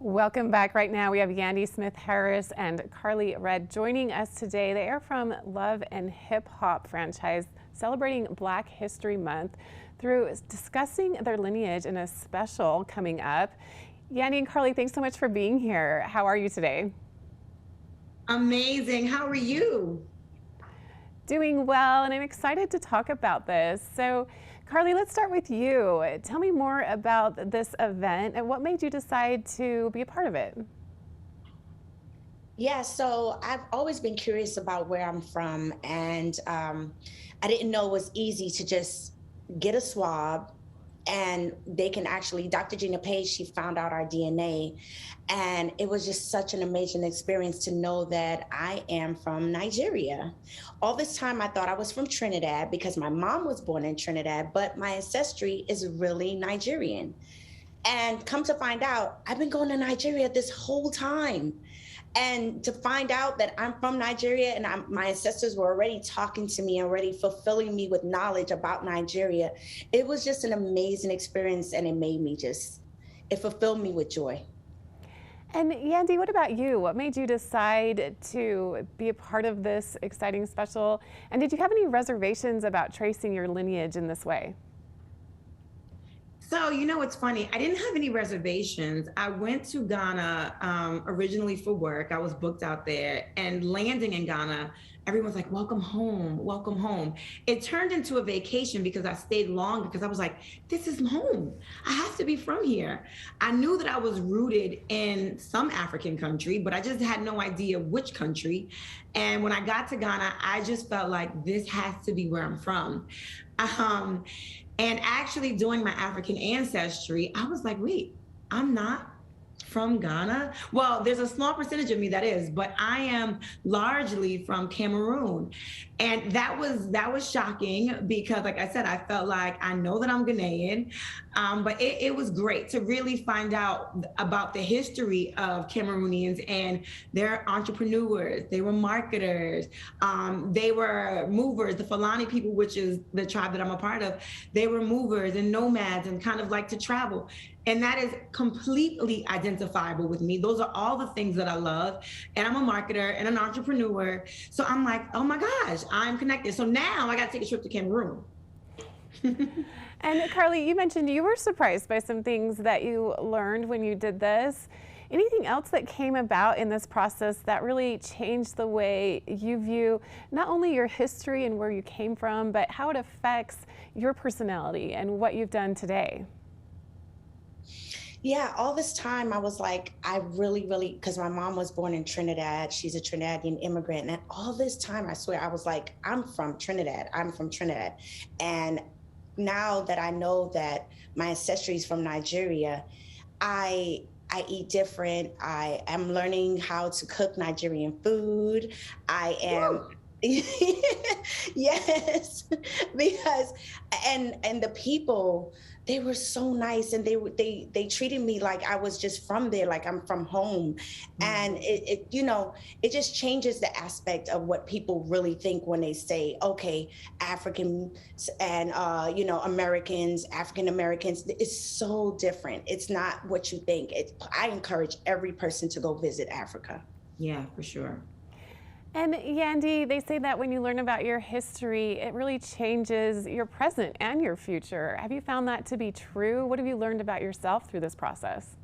Welcome back. Right now we have Yandy Smith-Harris and Karlie Red joining us today. They are from Love and Hip Hop franchise, celebrating Black History Month through discussing their lineage in a special coming up. Yandy and Karlie, thanks so much for being here. How are you today? Amazing. How are you? Doing well, and I'm excited to talk about this. So, Karlie, let's start with you. Tell me more about this event and what made you decide to be a part of it. Yeah, so I've always been curious about where I'm from, and I didn't know it was easy to just get a swab and they can actually, Dr. Gina Page, she found out our DNA. And it was just such an amazing experience to know that I am from Nigeria. All this time, I thought I was from Trinidad because my mom was born in Trinidad, but my ancestry is really Nigerian. And come to find out, I've been going to Nigeria this whole time. And to find out that I'm from Nigeria and my ancestors were already talking to me, already fulfilling me with knowledge about Nigeria, it was just an amazing experience, and it fulfilled me with joy. And Yandy, what about you? What made you decide to be a part of this exciting special? And did you have any reservations about tracing your lineage in this way? So, it's funny. I didn't have any reservations. I went to Ghana originally for work. I was booked out there, and landing in Ghana, everyone's like, welcome home, welcome home. It turned into a vacation because I stayed long because I was like, this is home. I have to be from here. I knew that I was rooted in some African country, but I just had no idea which country. And when I got to Ghana, I just felt like this has to be where I'm from. And actually doing my African ancestry, I was like, wait, I'm not from Ghana. Well, there's a small percentage of me that is, but I am largely from Cameroon. And that was shocking because, like I said, I felt like I know that I'm Ghanaian, but it was great to really find out about the history of Cameroonians, and they're entrepreneurs, they were marketers, they were movers. The Fulani people, which is the tribe that I'm a part of, they were movers and nomads and kind of like to travel. And that is completely identifiable with me. Those are all the things that I love. And I'm a marketer and an entrepreneur. So I'm like, oh my gosh, I'm connected. So now I got to take a trip to Cameroon. And Karlie, you mentioned you were surprised by some things that you learned when you did this. Anything else that came about in this process that really changed the way you view not only your history and where you came from, but how it affects your personality and what you've done today? Yeah, all this time I was like, I really, because my mom was born in Trinidad. She's a Trinidadian immigrant. And all this time, I swear, I was like, I'm from Trinidad. I'm from Trinidad. And now that I know that my ancestry is from Nigeria, I eat different. I am learning how to cook Nigerian food. I am. Woo. Yes, because and the people, they were so nice, and they treated me like I was just from there, like I'm from home. And it just changes the aspect of what people really think when they say, okay, Africans and Americans, African Americans. It's so different. It's not what you think. I encourage every person to go visit Africa. Yeah, for sure. And Yandy, they say that when you learn about your history, it really changes your present and your future. Have you found that to be true? What have you learned about yourself through this process?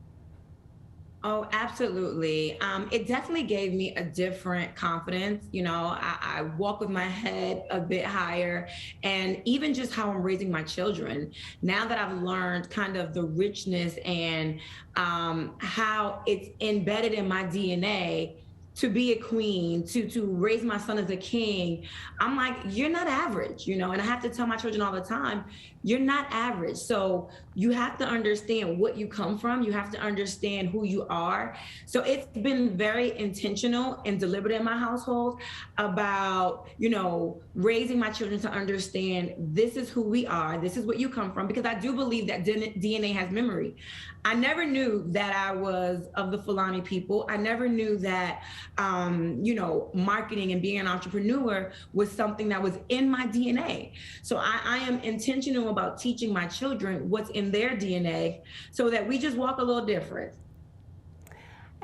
Oh, absolutely. It definitely gave me a different confidence. I walk with my head a bit higher, and even just how I'm raising my children. Now that I've learned kind of the richness and how it's embedded in my DNA to be a queen, to raise my son as a king, I'm like, you're not average, and I have to tell my children all the time, you're not average. So you have to understand what you come from. You have to understand who you are. So it's been very intentional and deliberate in my household about, raising my children to understand this is who we are. This is what you come from, because I do believe that DNA has memory. I never knew that I was of the Fulani people. I never knew that, marketing and being an entrepreneur was something that was in my DNA. So I am intentional about teaching my children what's in their DNA so that we just walk a little different.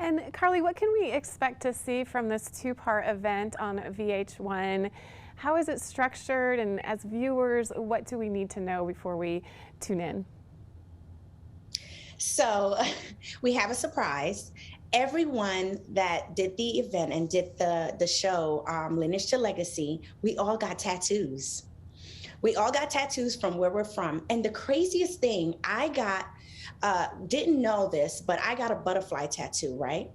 And Karlie, what can we expect to see from this two-part event on VH1? How is it structured? And as viewers, what do we need to know before we tune in? So we have a surprise. Everyone that did the event and did the show, Lineage to Legacy, we all got tattoos. We all got tattoos from where we're from. And the craziest thing, I got, didn't know this, but I got a butterfly tattoo, right?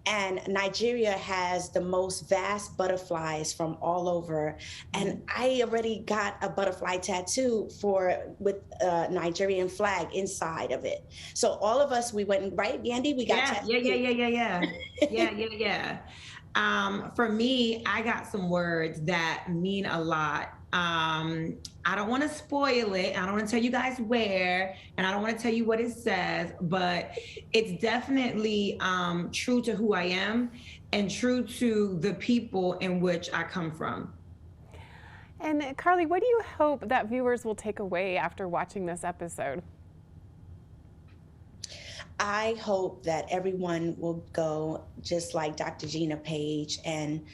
And Nigeria has the most vast butterflies from all over. And I already got a butterfly tattoo with a Nigerian flag inside of it. So all of us, we went, right, Yandy? We got tattoos. For me, I got some words that mean a lot. I don't want to spoil it. I don't want to tell you guys where, and I don't want to tell you what it says, but it's definitely true to who I am and true to the people in which I come from. And Karlie, what do you hope that viewers will take away after watching this episode? I hope that everyone will go just like Dr. Gina Page and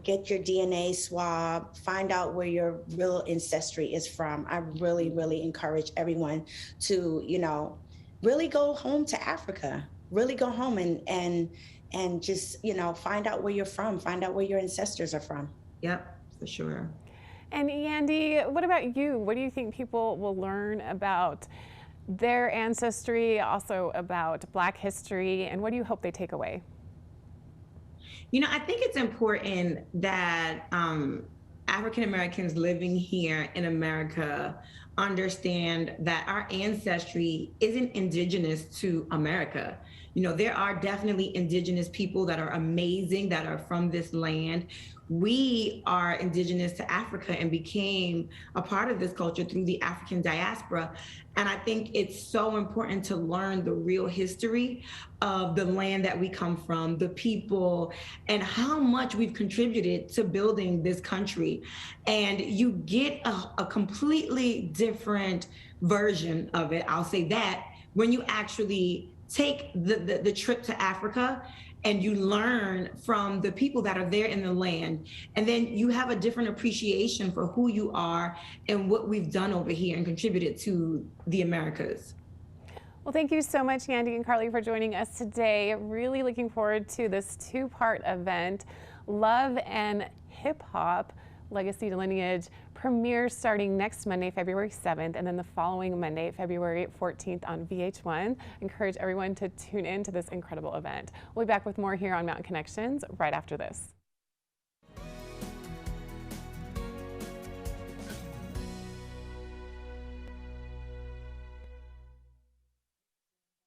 get your DNA swab, find out where your real ancestry is from. I really, really encourage everyone to, really go home to Africa, really go home and just, find out where you're from, find out where your ancestors are from. Yep, for sure. And Yandy, what about you? What do you think people will learn about their ancestry, also about Black history, and what do you hope they take away? I think it's important that African Americans living here in America understand that our ancestry isn't indigenous to America. There are definitely indigenous people that are amazing, that are from this land. We are indigenous to Africa and became a part of this culture through the African diaspora. And I think it's so important to learn the real history of the land that we come from, the people, and how much we've contributed to building this country. And you get a completely different version of it, I'll say that, when you actually take the trip to Africa and you learn from the people that are there in the land. And then you have a different appreciation for who you are and what we've done over here and contributed to the Americas. Well, thank you so much, Yandy and Karlie, for joining us today. Really looking forward to this two-part event, Love and Hip Hop, Legacy to Lineage, premieres starting next Monday, February 7th, and then the following Monday, February 14th on VH1. I encourage everyone to tune in to this incredible event. We'll be back with more here on Mountain Connections right after this.